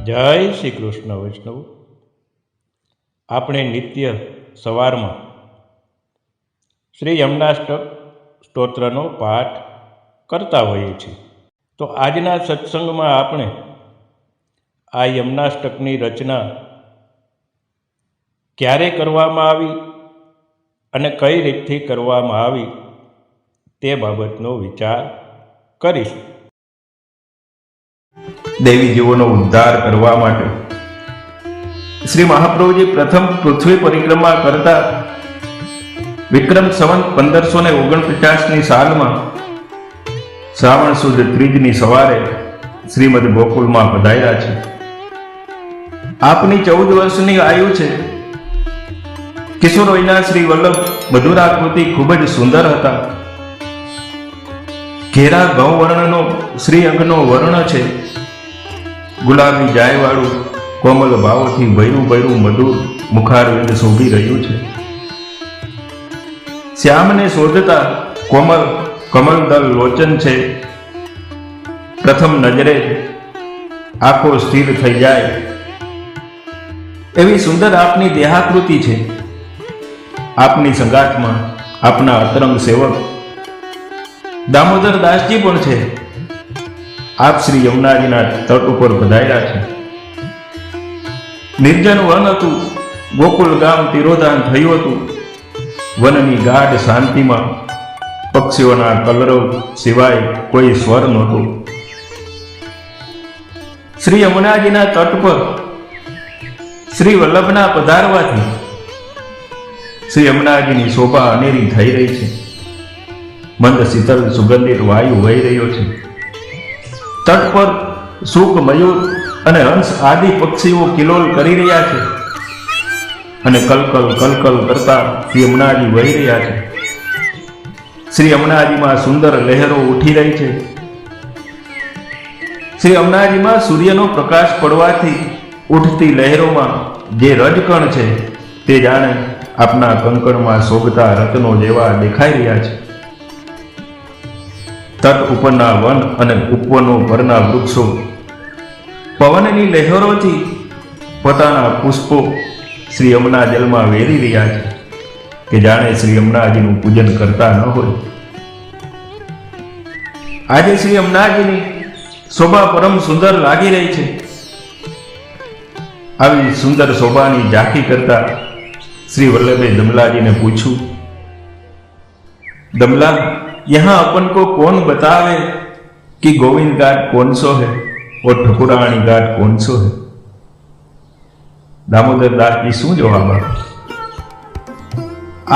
જય શ્રી કૃષ્ણ વૈષ્ણવ. આપણે નિત્ય સવારમાં શ્રી યમનાષ્ટક સ્તોત્રનો પાઠ કરતા હોઈએ છીએ. તો આજના સત્સંગમાં આપણે આ યમનાષ્ટકની રચના ક્યારે કરવામાં આવી અને કઈ રીતથી કરવામાં આવી તે બાબતનો વિચાર કરીશું. દેવી જીવોનો ઉદ્ધાર કરવા માટે શ્રી મહાપ્રભુજી પ્રથમ પૃથ્વી પરિક્રમા કરતા વિક્રમ સંવત 1549ની સાલમાં શ્રાવણ સુદ ત્રીજની સવારે શ્રીમદ ગોકુલમાં પધાર્યા છે. આપની 14 વર્ષની આયુ છે. કિશોર વયના શ્રી વલ્લભ મધુરાકૃતિ ખૂબ જ સુંદર હતા. ઘેરા ગૌ વર્ણનો શ્રી અંગનો વર્ણ છે. ગુલાબી જાયવાળું કોમલ ભાવોથી ભૈરું ભૈરું મધુર મુખારવિંદ શોભી રહ્યું છે. શ્યામને શોધતા કોમલ કમલદલ લોચન છે. પ્રથમ નજરે આંખો સ્થિર થઈ જાય એવી સુંદર આપની દેહાકૃતિ છે. આપની સંગાથમાં આપના અતરંગ સેવક દામોદર દાસજી પણ છે. આપ શ્રી યમુનાજીના તટ ઉપર પધાર્યા છે. નિર્જન વન હતું. ગોકુલ ગામ તિરોધાન થયું હતું. વનની ગાઢ શાંતિમાં પક્ષીઓના કલરવ સિવાય કોઈ સ્વર નહોતો. શ્રી યમુનાજીના તટ પર શ્રી વલ્લભના પધારવાથી શ્રી યમુનાજીની શોભા અનેરી થઈ રહી છે. મંદ શીતલ સુગંધિત વાયુ વહી રહ્યો છે. તટ પર સુક મયુર અને હંસ આદિ પક્ષીઓ કિલોલ કરી રહ્યા છે અને કલકલ કલકલ કરતા શ્રી યમુનાજી વહી રહ્યા છે. શ્રી યમુનાજીમાં સુંદર લહેરો ઉઠી રહી છે. શ્રી યમુનાજીમાં સૂર્યનો પ્રકાશ પડવાથી ઉઠતી લહેરોમાં જે રજકણ છે તે જાણે આપના કંકણમાં શોભતા રત્નો જેવા દેખાઈ રહ્યા છે. તટ ઉપરના વન અને ઉપવનો પરના વૃક્ષો પવનની લહેરોથી પોતાના પુષ્પો શ્રી યમુના જલમાં વેરી રહ્યા છે કે જાણે શ્રી યમુનાજીનું પૂજન કરતા ન હોય. આજે શ્રી યમુનાજીની શોભા પરમ સુંદર લાગી રહી છે. આવી સુંદર શોભાની ઝાંખી કરતા श्री वल्लभे दमला जी ने पूछू, दमला यहाँ अपन को कौन बतावे कि गोविंद घाट कौन सो है और ठकुराणी घाट कौन सो है? दामोदर दास जी शू जवाब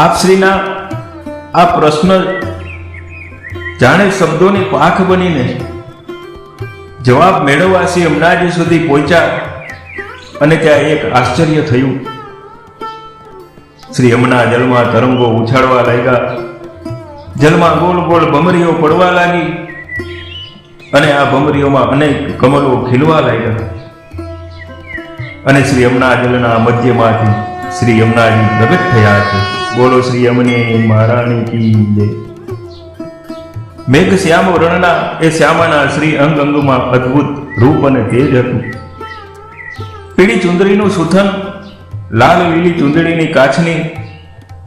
आप श्रीना आ प्रश्न जाने शब्दों ने पाख बनी ने जवाब मेळववा श्री यमुनाजी सुधी पहोंच्या अने त्यां एक आश्चर्य थयुं. श्री यमुना जलमा तरंगो उछाड़वा लाग्या. जलमा गोल गोल भमरीओ पड़वा लागी अने आ भमरीओमां अनेक कमलो खीलवा लाग्या अने श्री यमुना जलना मध्यमांथी श्री यमुनाजी प्रगट थया छे. बोलो श्री यमुने महाराणी की जय. मेघ श्याम वर्णना ए श्यामाना श्री अंग अंगमां अद्भुत रूप अने तेज हतुं. पीળી ચુંદડીનું સુથન, લાલ લીલી ચુંદડીની કાછની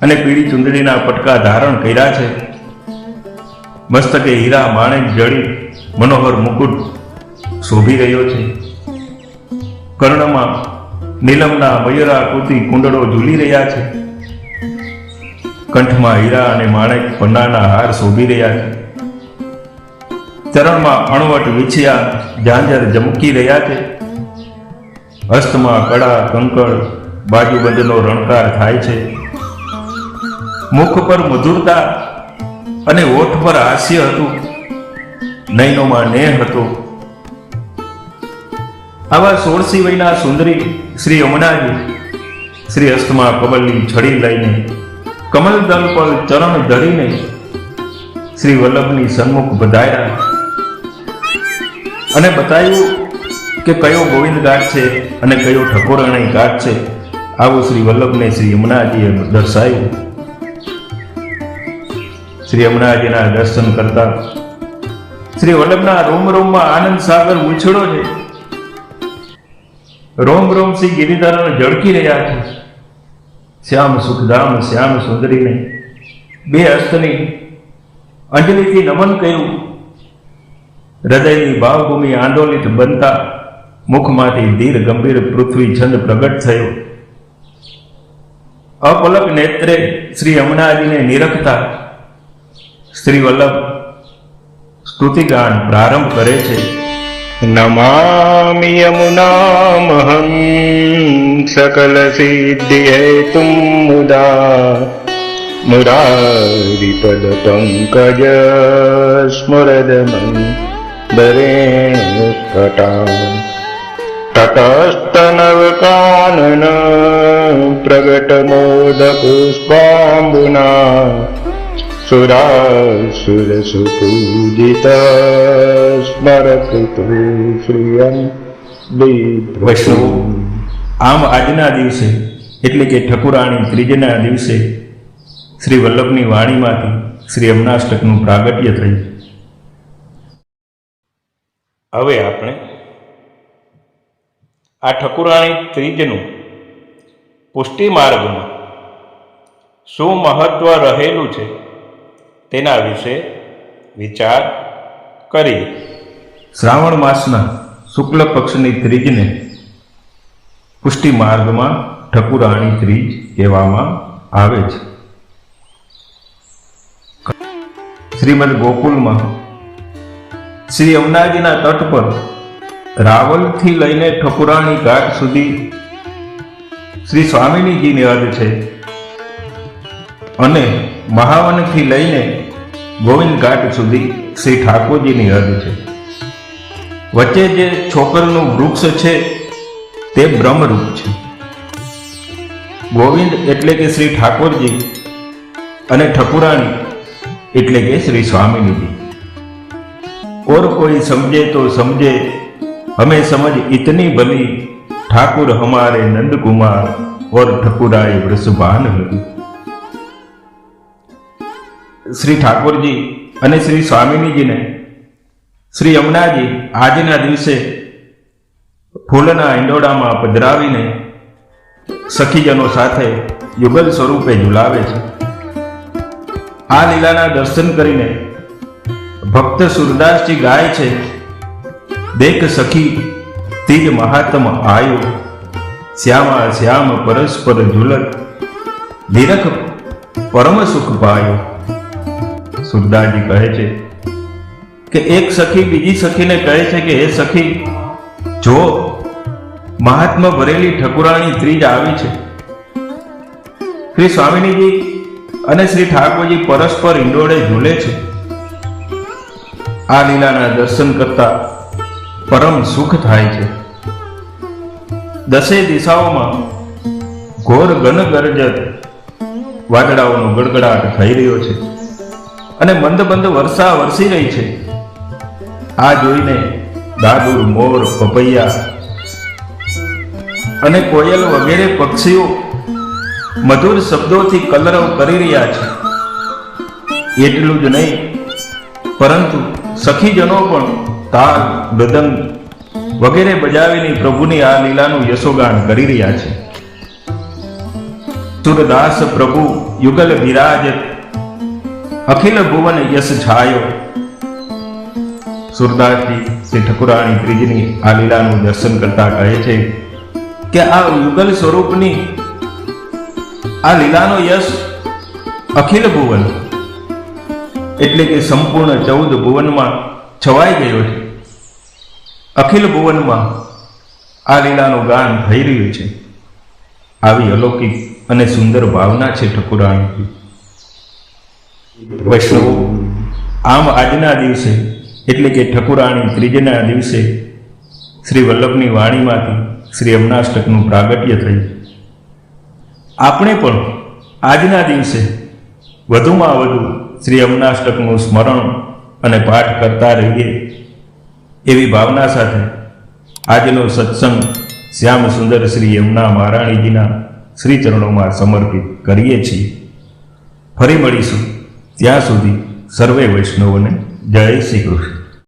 અને પીળી ચુંદડીના પટકા ધારણ કર્યા છે. મસ્તકે હીરા માણેક જડી મનોહર મુકુટ શોભી રહ્યો છે. કર્ણમાં નીલમના મયુરાકૃતિ કુંડળો ઝૂલી રહ્યા છે. કંઠમાં હીરા અને માણેક પન્નાના હાર શોભી રહ્યા છે. ચરણમાં અણવટ વીછિયા ઝાંઝર ઝમકી રહ્યા છે. હસ્તમાં કડા કંકળ બાજુબંધનો રણકાર થાય છે. મુખ પર મધુરતા અને હોઠ પર હાસ્ય હતું. નયનોમાં નેહ હતો. આવા 16 વયના સુંદરી શ્રી યમુનાજી શ્રી હસ્તમાં કમલની છડી લઈને કમલદલ પર ચરણ ધરીને શ્રી વલ્લભની સન્મુખ પધાર્યા અને બતાવ્યું કે કયો ગોવિંદ ઘાટ છે અને કયો ઠકોરાણી ઘાટ છે. આવું શ્રી વલ્લભને શ્રી યમુનાજીએ દર્શાવ્યું. શ્રી યમુનાજીના દર્શન કરતા શ્રી વલ્લભના રોમ રોમમાં આનંદ સાગર ઉછળો છે. રોમ રોમ શ્રી ગિરિધરને ઝળકી રહ્યા છે. શ્યામ સુખધામ શ્યામ સુંદરીને બે હસ્તની અંજલિથી નમન કર્યું. હૃદયની ભાવભૂમિ આંદોલિત બનતા મુખમાંથી ધીર ગંભીર પૃથ્વી છંદ પ્રગટ થયો. અપલક નેત્રે શ્રી યમુનાજીને નિરખતા શ્રી વલ્લભ સ્તુતિગાન પ્રારંભ કરે છે. નમામિ યમુનામહં સકલ સિદ્ધિ હેતુમ મુદા મુરારિપદ પંકજ સ્મરદમન દરેણુકટા તટસ્તનવકાનન પ્રગટ મોદ પુષ્પાંબુના સુરાસુરસુપૂજિત સ્મરતુ શ્રિયં વૈષ્ણવો, આમ આજના દિવસે એટલે કે ઠકુરાણી ત્રીજના દિવસે શ્રી વલ્લભની વાણીમાંથી શ્રી યમુનાષ્ટકનું પ્રાગટ્ય થયું. હવે આપણે આ ઠકુરાણી ત્રીજનું પુષ્ટિ માર્ગમાં શું મહત્વ રહેલું છે તેના વિશે વિચાર કરીએ. શ્રાવણ માસના શુક્લ પક્ષની ત્રીજને પુષ્ટિ માર્ગમાં ઠકુરાણી ત્રીજ કહેવામાં આવે છે. શ્રીમદ ગોકુલમાં શ્રી યમુનાજીના તટ પર રાવલથી લઈને ઠકુરાણી ઘાટ સુધી શ્રી સ્વામિનીજીની હદ છે અને મહાવનથી લઈને ગોવિંદ ઘાટ સુધી શ્રી ઠાકોરજીની હદ છે. વચ્ચે જે છોકરનું વૃક્ષ છે તે બ્રહ્મરૂપ છે. ગોવિંદ એટલે કે શ્રી ઠાકોરજી અને ઠકુરાણી એટલે કે શ્રી સ્વામિનીજી. और कोई समझे तो समझे, हमें समझ इतनी भली, ठाकुर हमारे नंद कुमार और ठकुराए वृषभान लगी. શ્રી ઠાકોરજી અને શ્રી સ્વામિનીજીને શ્રી યમુનાજી આજના દિવસે ફૂલના ઈંડોળામાં પધરાવીને સખીજનો સાથે યુગલ સ્વરૂપે ઝુલાવે છે. આ લીલાના દર્શન કરીને ભક્ત સુરદાસજી ગાય છે, દેખ સખી તીજ મહાત્મ આયો, શ્યામા શ્યામ પરસ્પર ઝુલત, નિરખ પરમ સુખ પાયો. સુરદાસજી કહે છે કે એક સખી બીજી સખીને કહે છે કે હે સખી, જો મહાત્મા ભરેલી ઠકુરાણી ત્રીજ આવી છે. શ્રી સ્વામિનીજી અને શ્રી ઠાકોરજી પરસ્પર ઈંડોળે ઝૂલે છે. આ લીલાના દર્શન કરતા પરમ સુખ થાય છે. દસે દિશાઓમાં ઘોર ગનગરજત વાદળાઓનો ગડગડાટ થઈ રહ્યો છે અને મંદ મંદ વર્ષા વરસી રહી છે. આ જોઈને દાદુર, મોર, પપૈયા અને કોયલ વગેરે પક્ષીઓ મધુર શબ્દોથી કલરવ કરી રહ્યા છે. એટલું જ નહીં, પરંતુ સખીજનો પણ તાલ, મૃદંગ વગેરે બજાવીને પ્રભુની આ લીલાનું યશોગાન કરી રહ્યા છે. સુરદાસ પ્રભુ યુગલ વિરાજત, અખિલ ભુવન યશ છાયો. સુરદાસજી શ્રી ઠકુરાણી ત્રીજની આ લીલાનું દર્શન કરતા કહે છે કે આ યુગલ સ્વરૂપની આ લીલાનો યશ અખિલ ભુવન એટલે કે સંપૂર્ણ 14 ભુવનમાં છવાઈ ગયો છે. અખિલ ભુવનમાં આ લીલાનું ગાન થઈ રહ્યું છે. આવી અલૌકિક અને સુંદર ભાવના છે ઠકુરાણીની. વૈષ્ણવો, આમ આજના દિવસે એટલે કે ઠકુરાણી ત્રીજના દિવસે શ્રી વલ્લભની વાણીમાંથી શ્રી યમુનાષ્ટકનું પ્રાગટ્ય થયું. આપણે પણ આજના દિવસે વધુમાં વધુ શ્રી યમુનાષ્ટકનું સ્મરણ અને પાઠ કરતા રહીએ એવી ભાવના સાથે આજનો સત્સંગ શ્યામ સુંદર શ્રી યમુના મહારાણીજીના શ્રી ચરણોમાં સમર્પિત કરીએ છીએ. ફરી મળીશું. ત્યાં સુધી સર્વે વૈષ્ણવોને જય શ્રી કૃષ્ણ.